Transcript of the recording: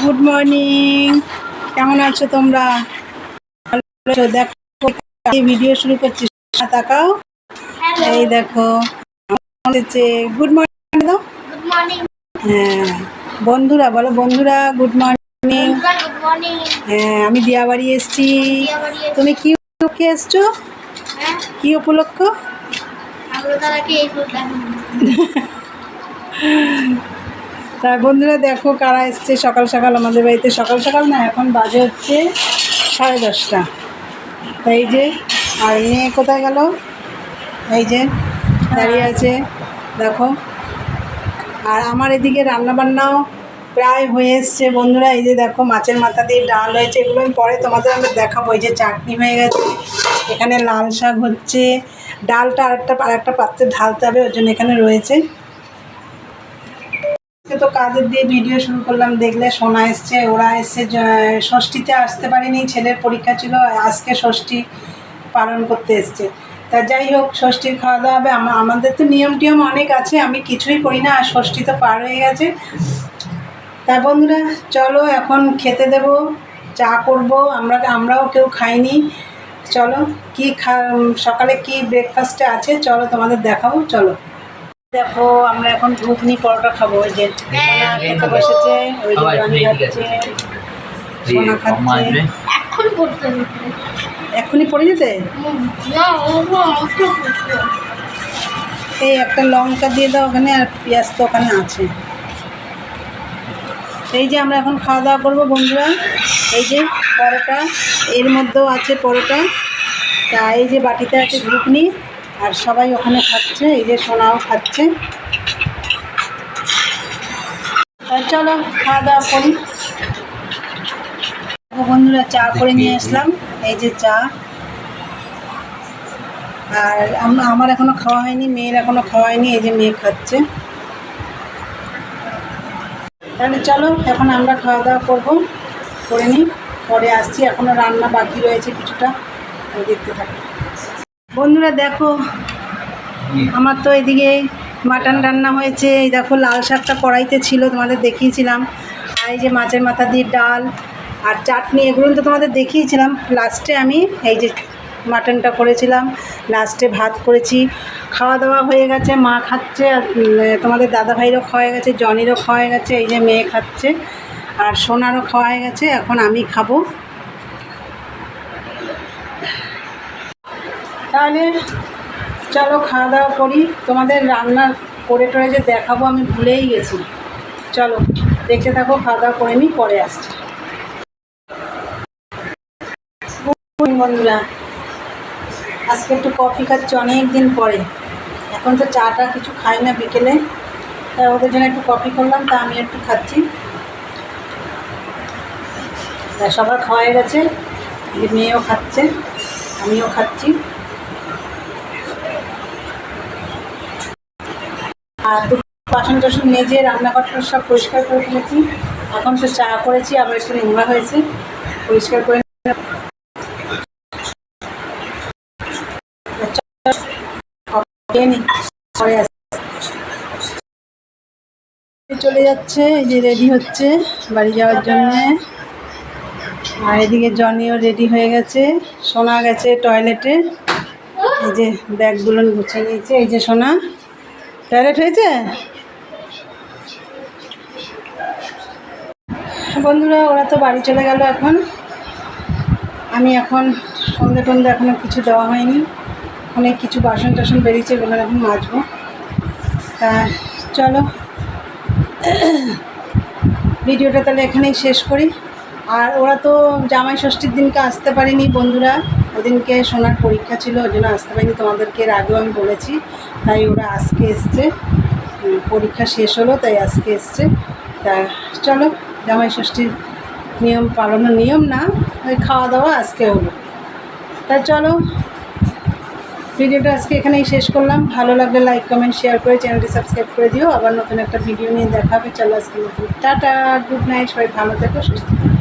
Good morning. কেমন আছো তোমরা? দেখো ভিডিও শুরু করছি, তাকাও। এই দেখো গুড মর্নিং দাও। হ্যাঁ বন্ধুরা বলো, বন্ধুরা গুড মর্নিং। হ্যাঁ আমি দিয়া বাড়ি এসছি। তুমি কি উপলক্ষে এসছো? কি উপলক্ষ? তা বন্ধুরা দেখো কারা এসছে সকাল সকাল আমাদের বাড়িতে। সকাল সকাল না, এখন বাজে হচ্ছে 10:30। এই যে, আর মেয়ে কোথায় গেল? এই যে দাঁড়িয়ে আছে দেখো। আর আমার এদিকে রান্নাবান্নাও প্রায় হয়ে এসছে বন্ধুরা। এই যে দেখো মাছের মাথা দিয়ে ডাল হয়েছে, এগুলো আমি পরে তোমাদের আমরা দেখাবো। এই যে চাটনি হয়ে গেছে, এখানে লাল শাক হচ্ছে, ডালটা আরেকটা পাত্রে ঢালতে হবে, ওর জন্য এখানে রয়েছে। তো কাজের দিয়ে ভিডিও শুরু করলাম, দেখলে সোনা এসছে, ওরা এসছে ষষ্ঠীতে আসতে পারেনি, ছেলের পরীক্ষা ছিল, আজকে ষষ্ঠী পালন করতে এসছে। তা যাই হোক, ষষ্ঠীর খাওয়া দাওয়া হবে। আমাদের তো নিয়ম টিয়ম অনেক আছে, আমি কিছুই করি না, আর ষষ্ঠী তো পার হয়ে গেছে। তা বন্ধুরা চলো এখন খেতে দেব, চা করব। আমরাও কেউ খাইনি। চলো কি সকালে কি ব্রেকফাস্টে আছে চলো তোমাদের দেখাবো। চলো দেখো আমরা এখন ঘুগনি পরোটা খাবো। ওই যে সোনা খেতে বসেছে, ওই যে রানি খাচ্ছে, সোনা খাচ্ছে। এক্ষুনি পড়ে যেতে। এই একটা লঙ্কা দিয়ে দাও ওখানে, আর পেঁয়াজ তো ওখানে আছে। এই যে আমরা এখন খাওয়া দাওয়া করবো বন্ধুরা। এই যে পরোটা, এর মধ্যেও আছে পরোটা। তা এই যে বাটিতে আছে ঘুগনি, আর সবাই ওখানে খাচ্ছে। এই যে সোনাও খাচ্ছে। চলো খাওয়া দাওয়া করি। বন্ধুরা চা করে নিয়ে আসলাম, এই যে চা। আর আমার এখনো খাওয়া হয়নি, মেয়ের এখনো খাওয়া হয়নি, এই যে মেয়ে খাচ্ছে। তাহলে চলো এখন আমরা খাওয়া দাওয়া করবো, করে নিই, পরে আসছি। এখনো রান্না বাকি রয়েছে কিছুটা, দেখতে থাকি। বন্ধুরা দেখো আমার তো এদিকে মাটন রান্না হয়েছে। এই দেখো লাল শাকটা কড়াইতে ছিল, তোমাদের দেখিয়েছিলাম। আর এই যে মাছের মাথা দিয়ে ডাল আর চাটনি, এগুলো তো তোমাদের দেখিয়েছিলাম। লাস্টে আমি এই যে মাটনটা করেছিলাম, লাস্টে ভাত করেছি। খাওয়া দাওয়া হয়ে গেছে, মা খাচ্ছে, আর তোমাদের দাদাভাইরও খাওয়া গেছে, জনিরও খাওয়া গেছে, এই যে মেয়ে খাচ্ছে, আর সোনারও খাওয়া হয়ে গেছে। এখন আমি খাবো। তাহলে চলো খাওয়া দাওয়া করি। তোমাদের রান্না করে টরে যে দেখাবো আমি ভুলেই গেছি। চলো দেখতে থাকো, খাওয়া দাওয়া করে নিই, পরে আসছি। বন্ধুরা আজকে একটু কফি খাচ্ছি অনেক দিন পরে। এখন তো চাটা কিছু খাই না বিকেলে, তাই ওদের জন্য একটু কফি করলাম, তা আমি একটু খাচ্ছি। সবার খাওয়া হয়ে গেছে, মেয়েও খাচ্ছে, আমিও খাচ্ছি। আর বাসন টাসন মেজে রান্নাঘরটা সব পরিষ্কার করে ফেলেছি। এখন তো চা করেছি, আবার একটু নোংরা হয়েছে, পরিষ্কার করে চলে যাচ্ছে। এই যে রেডি হচ্ছে বাড়ি যাওয়ার জন্যে। আর এদিকে জনিও রেডি হয়ে গেছে, সোনা গেছে টয়লেটে। এই যে ব্যাগগুলো গুছিয়ে নিয়েছে। এই যে সোনা টয়লেট হয়েছে। বন্ধুরা ওরা তো বাড়ি চলে গেল। এখন আমি এখন সন্ধে টন্ধে এখনও কিছু দেওয়া হয়নি। অনেক কিছু বাসন টাসন বেরিয়েছে, এগুলো এখন মাজবো। তা চলো ভিডিওটা তাহলে এখানেই শেষ করি। আর ওরা তো জামাই ষষ্ঠীর দিনকে আসতে পারেনি বন্ধুরা, ওদিনকে সোনার পরীক্ষা ছিল, ওই জন্য আসতে পারিনি। তোমাদেরকে এর আগেও আমি বলেছি, তাই ওরা আজকে এসছে। পরীক্ষা শেষ হলো তাই আজকে এসছে। তা চলো জামাই ষষ্ঠীর নিয়ম পালনের নিয়ম না, ওই খাওয়া দাওয়া আজকে হলো। তা চলো ভিডিওটা আজকে এখানেই শেষ করলাম। ভালো লাগলে লাইক কমেন্ট শেয়ার করে চ্যানেলটি সাবস্ক্রাইব করে দিও। আবার নতুন একটা ভিডিও নিয়ে দেখা হবে। চলো আজকে নতুন টাটা, গুড নাইট, সবাই ভালো থেকো, সুস্থ থেকো।